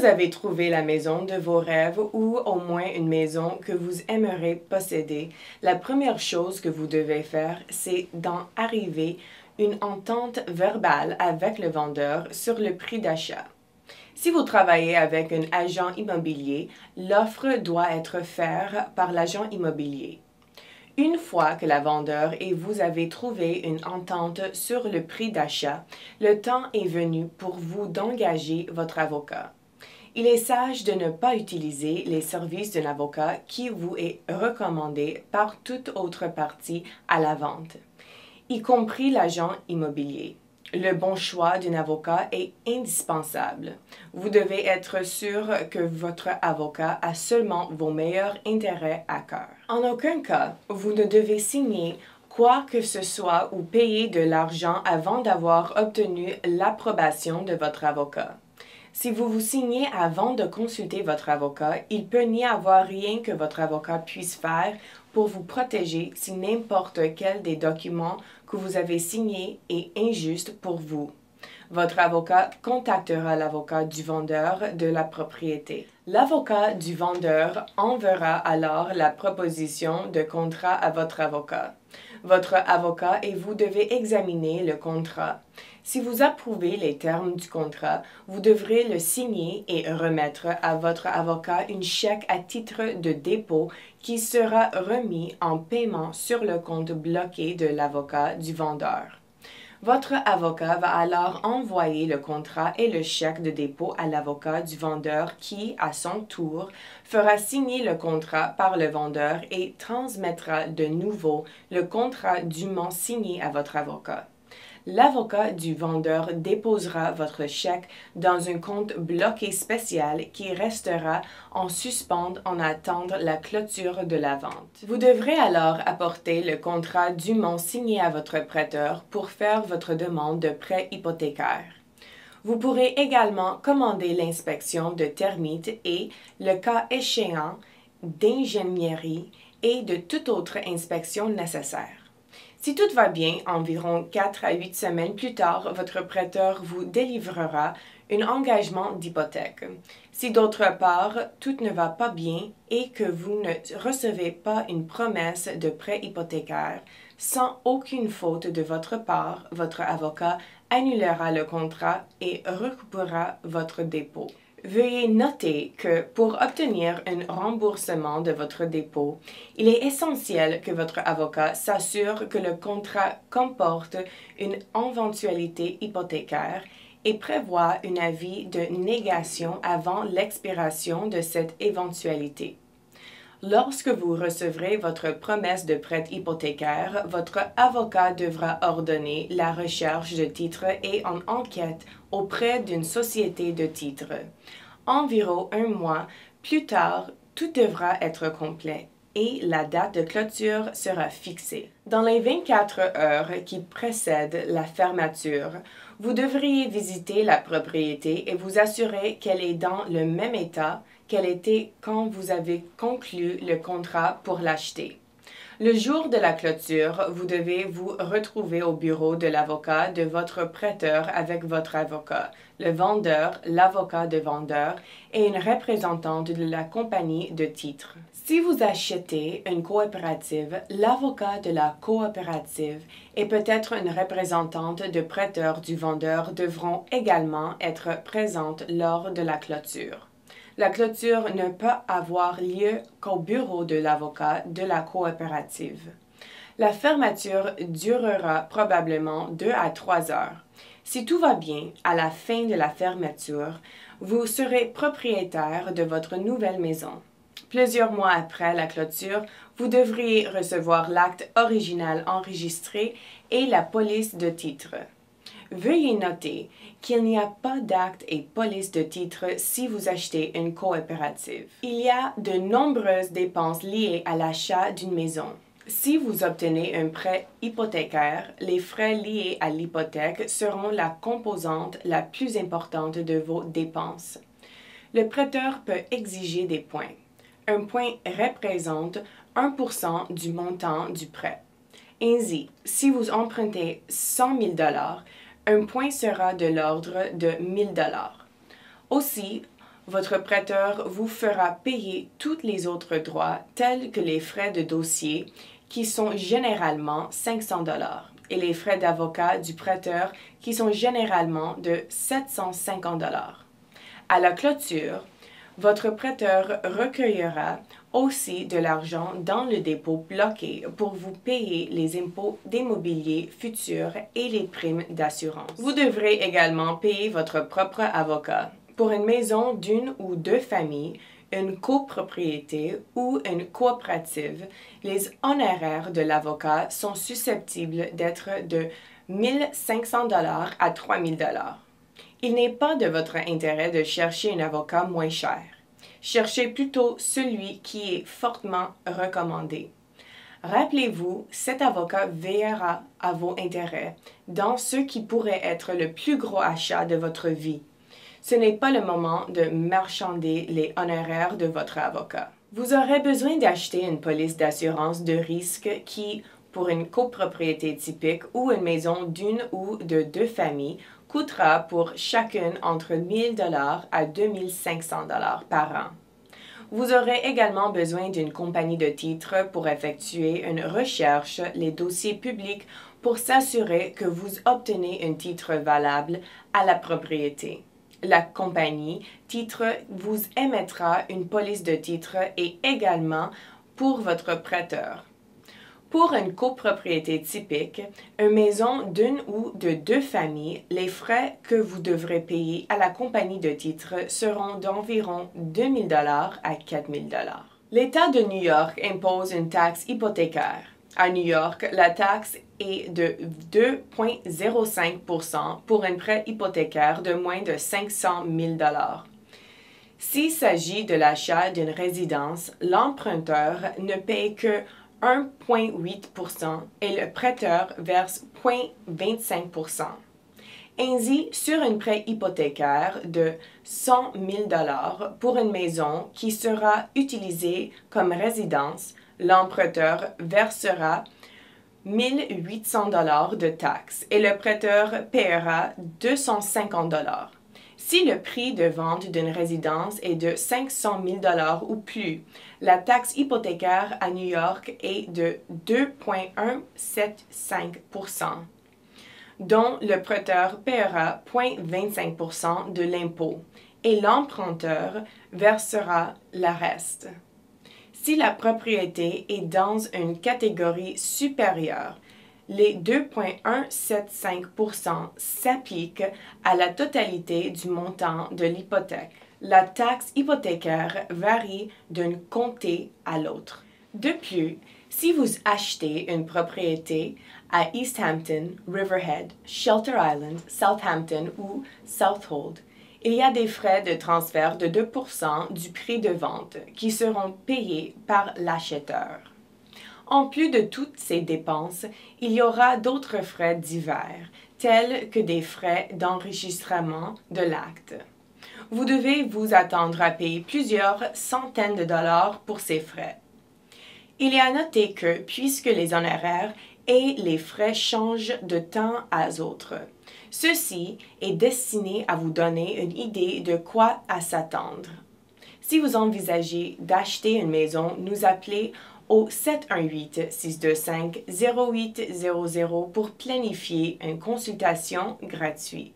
vous avez trouvé la maison de vos rêves ou au moins une maison que vous aimeriez posséder, la première chose que vous devez faire, c'est d'en arriver une entente verbale avec le vendeur sur le prix d'achat. Si vous travaillez avec un agent immobilier, l'offre doit être faite par l'agent immobilier. Une fois que la vendeur et vous avez trouvé une entente sur le prix d'achat, le temps est venu pour vous d'engager votre avocat. Il est sage de ne pas utiliser les services d'un avocat qui vous est recommandé par toute autre partie à la vente, y compris l'agent immobilier. Le bon choix d'un avocat est indispensable. Vous devez être sûr que votre avocat a seulement vos meilleurs intérêts à cœur. En aucun cas, vous ne devez signer quoi que ce soit ou payer de l'argent avant d'avoir obtenu l'approbation de votre avocat. Si vous vous signez avant de consulter votre avocat, il peut n'y avoir rien que votre avocat puisse faire pour vous protéger si n'importe quel des documents que vous avez signés est injuste pour vous. Votre avocat contactera l'avocat du vendeur de la propriété. L'avocat du vendeur enverra alors la proposition de contrat à votre avocat. Votre avocat et vous devez examiner le contrat. Si vous approuvez les termes du contrat, vous devrez le signer et remettre à votre avocat un chèque à titre de dépôt qui sera remis en paiement sur le compte bloqué de l'avocat du vendeur. Votre avocat va alors envoyer le contrat et le chèque de dépôt à l'avocat du vendeur qui, à son tour, fera signer le contrat par le vendeur et transmettra de nouveau le contrat dûment signé à votre avocat. L'avocat du vendeur déposera votre chèque dans un compte bloqué spécial qui restera en suspens en attendant la clôture de la vente. Vous devrez alors apporter le contrat dûment signé à votre prêteur pour faire votre demande de prêt hypothécaire. Vous pourrez également commander l'inspection de termites et, le cas échéant, d'ingénierie et de toute autre inspection nécessaire. Si tout va bien, environ 4 à 8 semaines plus tard, votre prêteur vous délivrera un engagement d'hypothèque. Si d'autre part, tout ne va pas bien et que vous ne recevez pas une promesse de prêt hypothécaire, sans aucune faute de votre part, votre avocat annulera le contrat et recoupera votre dépôt. Veuillez noter que pour obtenir un remboursement de votre dépôt, il est essentiel que votre avocat s'assure que le contrat comporte une éventualité hypothécaire et prévoit un avis de négation avant l'expiration de cette éventualité. Lorsque vous recevrez votre promesse de prêt hypothécaire, votre avocat devra ordonner la recherche de titres et en enquête auprès d'une société de titres. Environ un mois plus tard, tout devra être complet et la date de clôture sera fixée. Dans les 24 heures qui précèdent la fermeture, vous devriez visiter la propriété et vous assurer qu'elle est dans le même état qu'elle était quand vous avez conclu le contrat pour l'acheter. Le jour de la clôture, vous devez vous retrouver au bureau de l'avocat de votre prêteur avec votre avocat, le vendeur, l'avocat de vendeur et une représentante de la compagnie de titres. Si vous achetez une coopérative, l'avocat de la coopérative et peut-être une représentante de prêteur du vendeur devront également être présentes lors de la clôture. La clôture ne peut avoir lieu qu'au bureau de l'avocat de la coopérative. La fermeture durera probablement 2 à 3 heures. Si tout va bien, à la fin de la fermeture, vous serez propriétaire de votre nouvelle maison. Plusieurs mois après la clôture, vous devriez recevoir l'acte original enregistré et la police de titre. Veuillez noter qu'il n'y a pas d'acte et police de titre si vous achetez une coopérative. Il y a de nombreuses dépenses liées à l'achat d'une maison. Si vous obtenez un prêt hypothécaire, les frais liés à l'hypothèque seront la composante la plus importante de vos dépenses. Le prêteur peut exiger des points. Un point représente 1% du montant du prêt. Ainsi, si vous empruntez 100 000 $, un point sera de l'ordre de 1 000 $. Aussi, votre prêteur vous fera payer tous les autres droits tels que les frais de dossier qui sont généralement 500 $ et les frais d'avocat du prêteur qui sont généralement de 750 $. À la clôture, votre prêteur recueillera aussi de l'argent dans le dépôt bloqué pour vous payer les impôts d'immobilier futurs et les primes d'assurance. Vous devrez également payer votre propre avocat. Pour une maison d'une ou deux familles, une copropriété ou une coopérative, les honoraires de l'avocat sont susceptibles d'être de 1 500 $ à 3 000 $. Il n'est pas de votre intérêt de chercher un avocat moins cher. Cherchez plutôt celui qui est fortement recommandé. Rappelez-vous, cet avocat veillera à vos intérêts dans ce qui pourrait être le plus gros achat de votre vie. Ce n'est pas le moment de marchander les honoraires de votre avocat. Vous aurez besoin d'acheter une police d'assurance de risque qui, pour une copropriété typique ou une maison d'une ou de deux familles, coûtera pour chacune entre 1 000 $ à 2 500 $ par an. Vous aurez également besoin d'une compagnie de titres pour effectuer une recherche les dossiers publics pour s'assurer que vous obtenez un titre valable à la propriété. La compagnie titre vous émettra une police de titre et également pour votre prêteur. Pour une copropriété typique, une maison d'une ou de deux familles, les frais que vous devrez payer à la compagnie de titre seront d'environ 2 000 $ à 4 000 $. L'État de New York impose une taxe hypothécaire. À New York, la taxe est de 2,05 % pour un prêt hypothécaire de moins de 500 000 $. S'il s'agit de l'achat d'une résidence, l'emprunteur ne paye que 1,8 % et le prêteur verse 0,25 %. Ainsi, sur un prêt hypothécaire de 100 000 $ pour une maison qui sera utilisée comme résidence, l'emprunteur versera 1 800 $ de taxes et le prêteur paiera 250 $. Si le prix de vente d'une résidence est de 500 000 $ ou plus, la taxe hypothécaire à New York est de 2,175 %, dont le prêteur paiera 0,25 % de l'impôt et l'emprunteur versera le reste. Si la propriété est dans une catégorie supérieure, les 2,175 % s'appliquent à la totalité du montant de l'hypothèque. La taxe hypothécaire varie d'un comté à l'autre. De plus, si vous achetez une propriété à East Hampton, Riverhead, Shelter Island, Southampton ou Southold, il y a des frais de transfert de 2 % du prix de vente qui seront payés par l'acheteur. En plus de toutes ces dépenses, il y aura d'autres frais divers, tels que des frais d'enregistrement de l'acte. Vous devez vous attendre à payer plusieurs centaines de dollars pour ces frais. Il est à noter que, puisque les honoraires et les frais changent de temps à autre, ceci est destiné à vous donner une idée de quoi à s'attendre. Si vous envisagez d'acheter une maison, nous appelez au 718-625-0800 pour planifier une consultation gratuite.